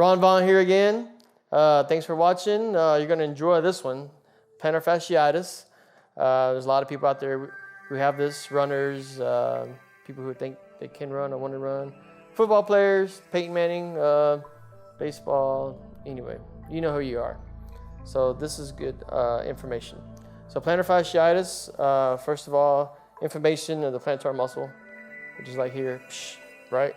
Ron Vaughn here again. Thanks for watching. You're going to enjoy this one, plantar fasciitis. There's a lot of people out there who have this, runners, people who think they can run or want to run, football players, Peyton Manning, baseball, anyway, you know who you are. So this is good information. So plantar fasciitis, first of all, inflammation of the plantar muscle, which is like here, right?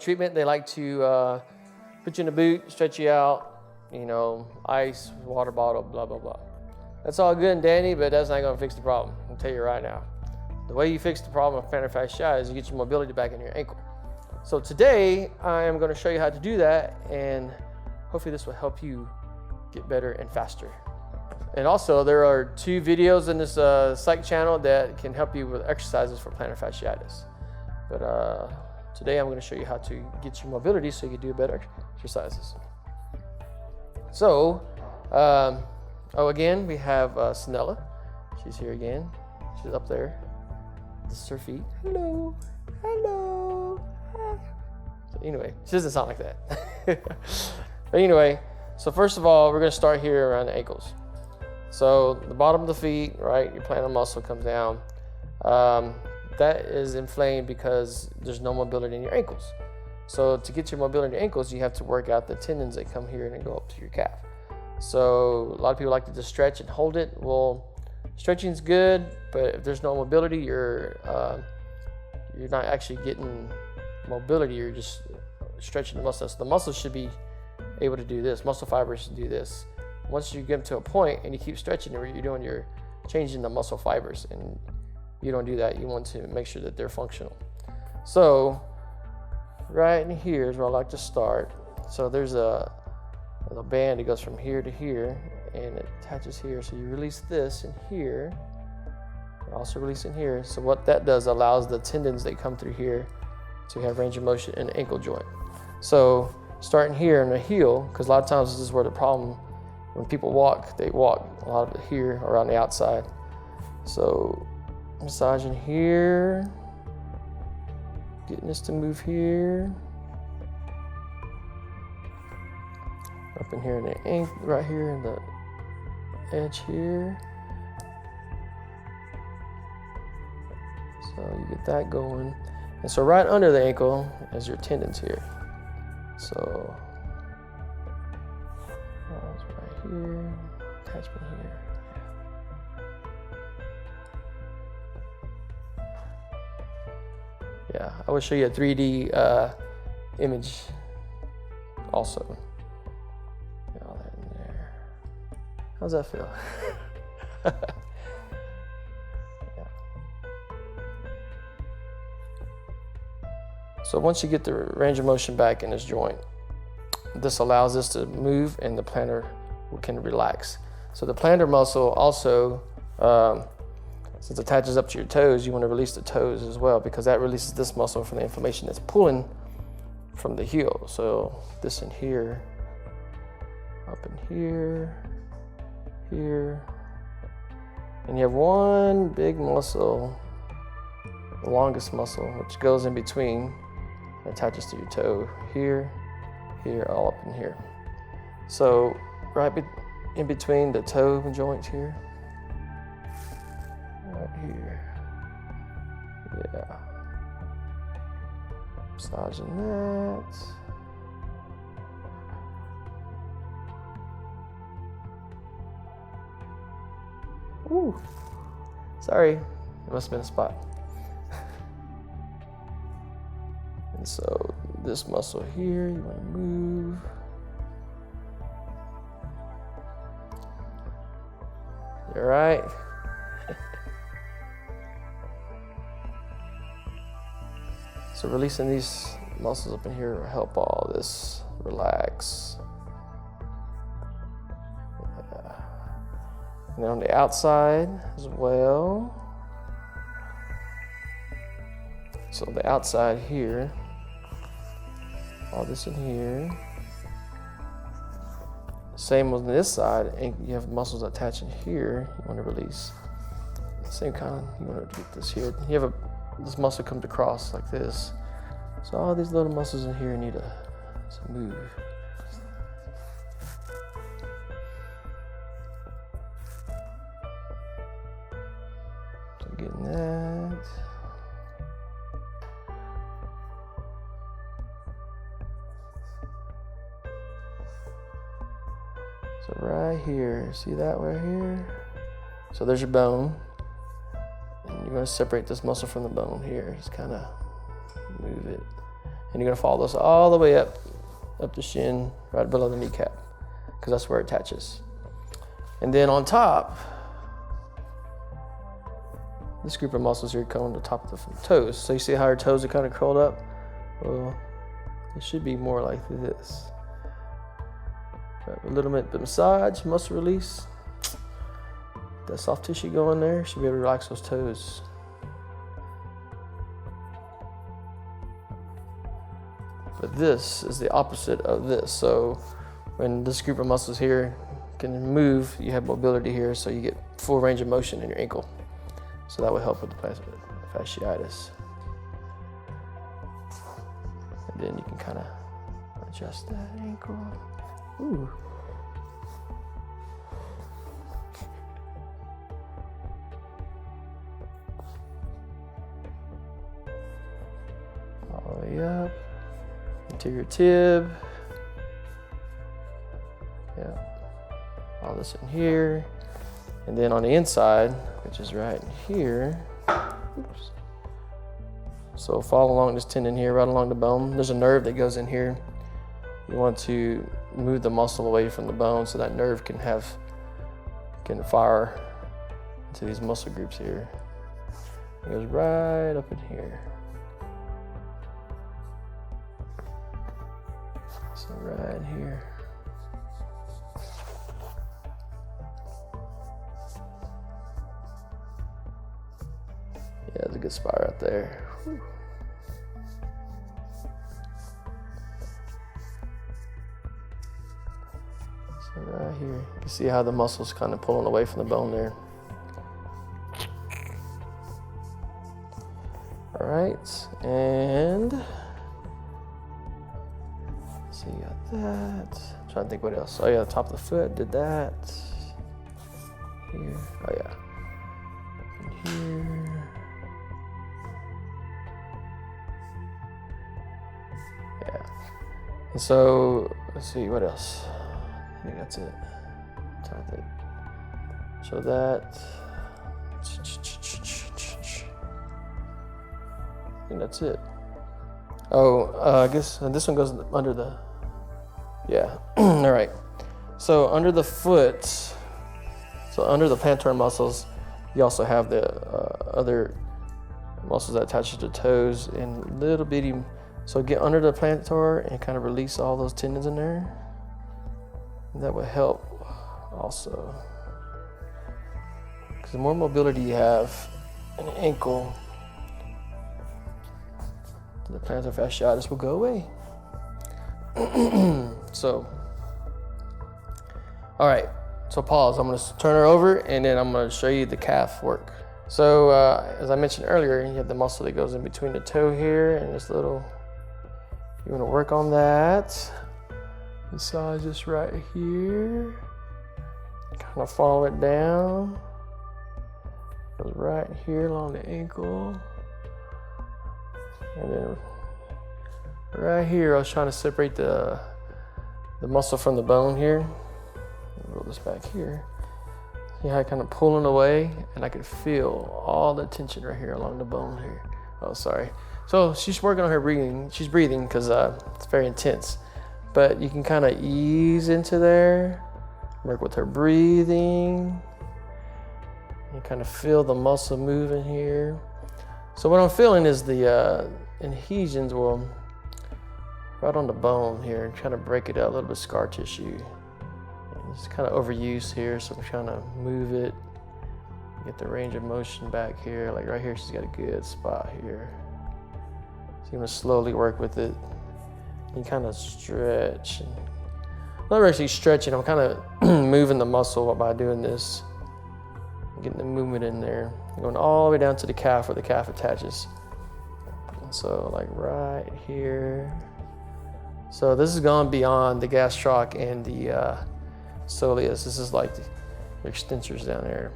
Treatment, they like to put you in a boot, stretch you out, ice, water bottle, blah, blah, blah. That's all good and dandy, but that's not going to fix the problem. I'll tell you right now. The way you fix the problem of plantar fasciitis is you get your mobility back in your ankle. So today, I am going to show you how to do that, and hopefully this will help you get better and faster. And also, there are 2 videos in this Psych channel that can help you with exercises for plantar fasciitis. But today I'm going to show you how to get your mobility so you can do better exercises. So, again, we have Snella. She's here again. She's up there. This is her feet. Hello. Hello. So anyway, she doesn't sound like that. But anyway, so first of all, we're going to start here around the ankles. So the bottom of the feet, right, your plantar muscle comes down. That is inflamed because there's no mobility in your ankles. So to get your mobility in your ankles, you have to work out the tendons that come here and go up to your calf. So a lot of people like to just stretch and hold it. Well, stretching's good, but if there's no mobility, you're not actually getting mobility. You're just stretching the muscle. So the muscle should be able to do this. Muscle fibers should do this. Once you get them to a point and you keep stretching, you're changing the muscle fibers, and you don't do that. You want to make sure that they're functional. So right in here is where I like to start. So there's a band that goes from here to here, and it attaches here. So you release this in here, also release in here. So what that does allows the tendons that come through here to have range of motion in the ankle joint. So starting here in the heel, because a lot of times this is where the problem, when people walk, they walk a lot of it here around the outside. So massaging here, getting this to move here, up in here in the ankle, right here in the edge here. So you get that going. And so right under the ankle is your tendons here. So right here, attachment here. Yeah, I will show you a 3D image also. Get all that in there. How's that feel? Yeah. So once you get the range of motion back in this joint, this allows this to move and the plantar can relax. So the plantar muscle also, since it attaches up to your toes, you want to release the toes as well, because that releases this muscle from the inflammation that's pulling from the heel. So this in here, up in here, here, and you have one big muscle, the longest muscle, which goes in between and attaches to your toe here, here, all up in here. So right in between the toe joints here, right here, yeah, massaging that. Ooh, sorry, it must have been a spot. And so this muscle here, you want to move. All right. So releasing these muscles up in here will help all this relax. Yeah. And on the outside as well. So the outside here, all this in here. Same on this side, and you have muscles attaching here. You want to release. Same kind of, you want to get this here. You have this muscle comes across like this. So all these little muscles in here need to So move. So getting that. So right here, see that right here? So there's your bone. And you're gonna separate this muscle from the bone here. Just kind of move it. And you're gonna follow this all the way up the shin, right below the kneecap, because that's where it attaches. And then on top, this group of muscles here come on the top of the toes. So you see how your toes are kind of curled up? Well, it should be more like this. Right, a little bit of massage, muscle release. That soft tissue going there, should be able to relax those toes. But this is the opposite of this. So when this group of muscles here can move, you have mobility here, so you get full range of motion in your ankle. So that will help with the fasciitis. And then you can kind of adjust that ankle. Ooh. All the way up. Anterior tib. Yeah. All this in here. And then on the inside, which is right here. Oops. So follow along this tendon here, right along the bone. There's a nerve that goes in here. You want to move the muscle away from the bone so that nerve can fire into these muscle groups here. It goes right up in here. So right here. Yeah, it's a good spot right there. Whew. So right here, you can see how the muscle's kind of pulling away from the bone there. All right, and so you got that. I'm trying to think what else. Oh yeah, the top of the foot, did that. Here, oh yeah. And here. Yeah. And so, let's see, what else? I think that's it. I'm trying to think. So that. I think that's it. Oh, I guess this one goes under the, yeah, all right. So under the foot, so under the plantar muscles, you also have the other muscles that attach to the toes and little bitty, so get under the plantar and kind of release all those tendons in there. That will help also. Because the more mobility you have in the ankle, the plantar fasciitis will go away. So, all right, so pause. I'm gonna turn her over and then I'm gonna show you the calf work. So, as I mentioned earlier, you have the muscle that goes in between the toe here and this little, you wanna work on that. Massage this right here. Kind of follow it down. Goes right here along the ankle. And then right here, I was trying to separate the muscle from the bone here. Roll this back here. See how I kind of pulling away, and I could feel all the tension right here along the bone here. Oh, sorry. So she's working on her breathing. She's breathing because it's very intense. But you can kind of ease into there, work with her breathing. You kind of feel the muscle moving here. So what I'm feeling is the adhesions will right on the bone here and trying to break it out, a little bit of scar tissue. And it's kind of overuse here, so I'm trying to move it, get the range of motion back here. Like right here, she's got a good spot here. So you're gonna slowly work with it. You kind of stretch. And I'm not actually stretching, I'm kind of moving the muscle by doing this. Getting the movement in there. Going all the way down to the calf where the calf attaches. And so like right here, So this has gone beyond the gastroc and the soleus. This is like the extensors down there.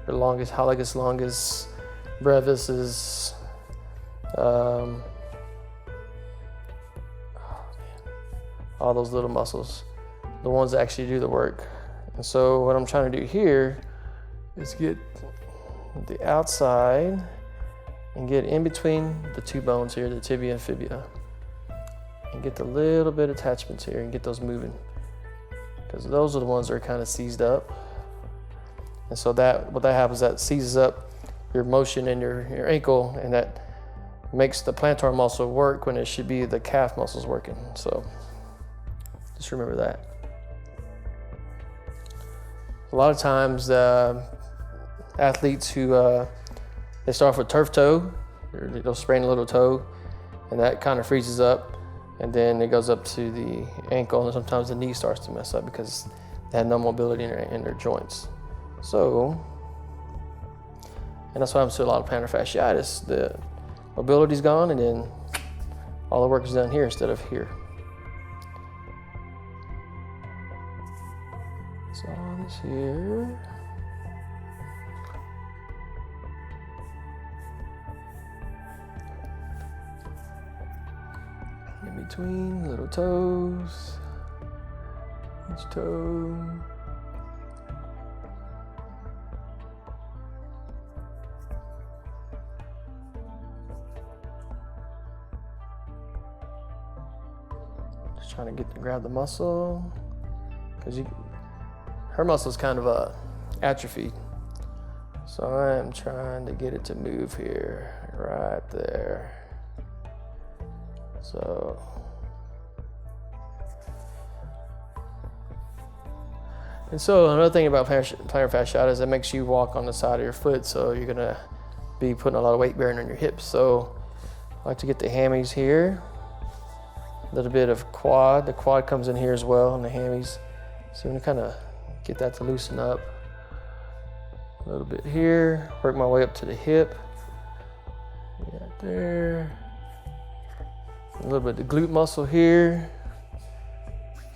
The longus, hallucis longus, brevis is, all those little muscles, the ones that actually do the work. And so what I'm trying to do here is get the outside and get in between the two bones here, the tibia and fibula, and get the little bit of attachments here and get those moving, because those are the ones that are kind of seized up. And so that what that happens, that seizes up your motion in your ankle, and that makes the plantar muscle work when it should be the calf muscles working. So just remember that. A lot of times athletes who they start off with turf toe, they'll sprain a little toe, and that kind of freezes up, and then it goes up to the ankle, and sometimes the knee starts to mess up because they have no mobility in their joints. So, and that's why I'm seeing a lot of plantar fasciitis. The mobility's gone, and then all the work is done here instead of here. So all this here. In between little toes, each toe. Just trying to get to grab the muscle, because her muscle is kind of atrophied. So I am trying to get it to move here, right there. So, and so another thing about plantar fasciitis, it makes you walk on the side of your foot, so you're gonna be putting a lot of weight bearing on your hips. So I like to get the hammies here, a little bit of quad. The quad comes in here as well, and the hammies. So I'm gonna kind of get that to loosen up a little bit here, work my way up to the hip, right there. A little bit of the glute muscle here.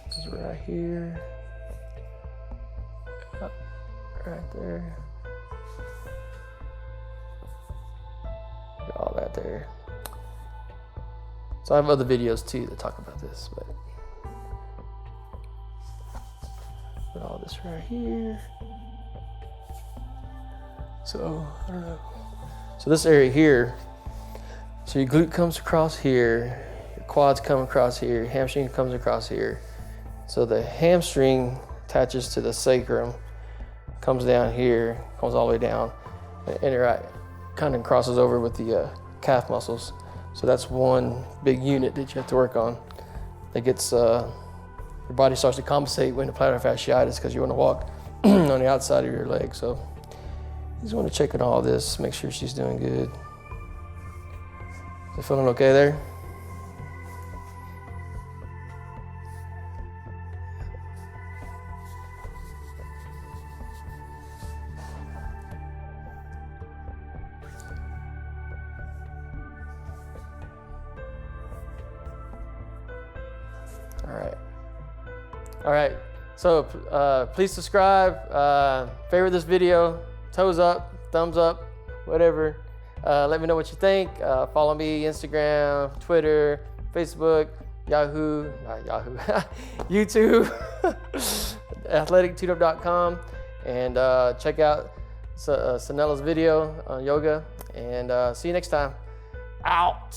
This is right here. Up, right there. Got all that there. So I have other videos too that talk about this, but put all this right here. So I don't know. So this area here, so your glute comes across here, your quads come across here, your hamstring comes across here. So the hamstring attaches to the sacrum, comes down here, comes all the way down, and it kind of crosses over with the calf muscles. So that's one big unit that you have to work on. That gets, your body starts to compensate when the plantar fasciitis, because you want to walk on the outside of your leg. So you just want to check on all this, make sure she's doing good. You feeling okay there? All right. So please subscribe, favorite this video, toes up, thumbs up, whatever. Let me know what you think. Follow me, Instagram, Twitter, Facebook, Yahoo, YouTube, athletictutor.com, and check out Sanella's video on yoga. And see you next time. Out.